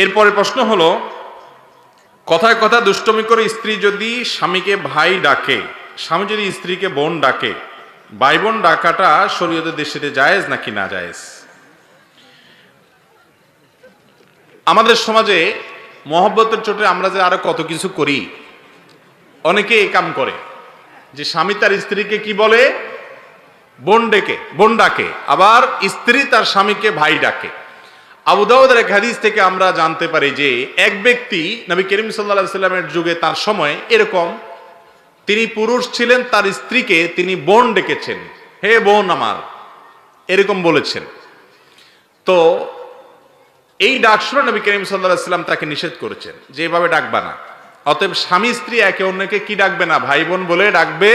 এরপরে প্রশ্ন হলো, কথায় কথা দুষ্টমি করে স্ত্রী যদি স্বামীকে ভাই ডাকে, স্বামী যদি স্ত্রীকে বোন ডাকে, ভাই বোন ডাকাটা শরীয়তের দৃষ্টিতে জায়েজ নাকি না জায়েজ? আমাদের সমাজে মহব্বতের চোটে আমরা যে আরো কত কিছু করি, অনেকে এই কাম করে যে স্বামী তার স্ত্রীকে কি বলে, বোন ডাকে, আবার স্ত্রী তার স্বামীকে ভাই ডাকে। আবু দাউদের এক হাদিস থেকে আমরা জানতে পারি যে এক ব্যক্তি নবী করিম সাল্লাল্লাহু আলাইহি সাল্লামের যুগে তার সময় এরকম, তিনি পুরুষ ছিলেন, তার স্ত্রীকে তিনি বোন ডেকেছেন, হে বোন আমার, এরকম বলেছেন। তো এই ডাক শুনে নবী করিম সাল্লাল্লাহু আলাইহি সাল্লাম তাকে নিষেধ করেছেন যে এভাবে ডাকবা না। অতএব স্বামী স্ত্রী একে অন্যকে কি ডাকবে না, ভাই বোন বলে ডাকবে।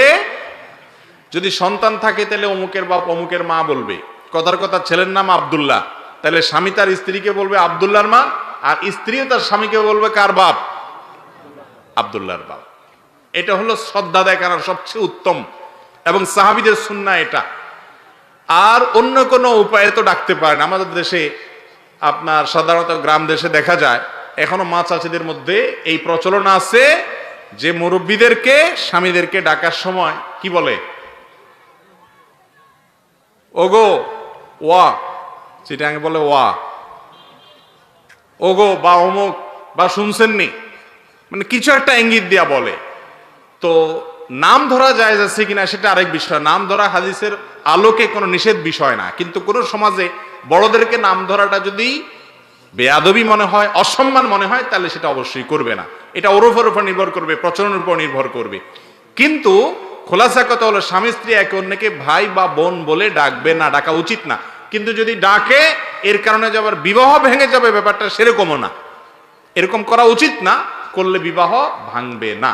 যদি সন্তান থাকে তাহলে অমুকের বাপ অমুকের মা বলবে। কথার কথা ছেলের নাম আব্দুল্লাহ, তাহলে স্বামী তার স্ত্রীকে বলবে আব্দুল্লাহর মা, আর স্ত্রীও তার স্বামীকে বলবে কার বাপ, আব্দুল্লাহর বাপ। এটা হলো শ্রদ্ধা দেখানোর সবচেয়ে উত্তম এবং সাহাবীদের সুন্নাহ এটা। আর অন্য কোনো উপায়ে তো ডাকতে পারেন। আমাদের দেশে আপনার সাধারণত গ্রাম দেশে দেখা যায় এখনো মা চাচিদের মধ্যে এই প্রচলন আছে যে মুরব্বীদেরকে স্বামীদেরকে ডাকার সময় কি বলে, ওগো ওয়া, চিটাঙ্গে বলে ওয়া, ওগো বা অমুক বা শুনছেননি, মানে কিছু একটা ইঙ্গিত দিয়া বলে। তো নাম ধরা জায়েজ আছে কিনা সেটা আরেক বিষয়। নাম ধরা হাদিসের আলোকে কোনো নিষেধ বিষয় না, কিন্তু কোন সমাজে বড়দেরকে নাম ধরাটা যদি বেয়াদবি মনে হয়, অসম্মান মনে হয়, তাহলে সেটা অবশ্যই করবে না। এটা ওরফের উপর নির্ভর করবে, প্রচলনের উপর নির্ভর করবে। কিন্তু খোলাসা কথা হলো স্বামী স্ত্রী একে অন্যকে ভাই বা বোন বলে ডাকবে না, ডাকা উচিত না। কিন্তু যদি ডাকে এর কারণে যে আবার বিবাহ ভেঙে যাবে ব্যাপারটা সেরকমও না, এরকম করা উচিত না, করলে বিবাহ ভাঙবে না।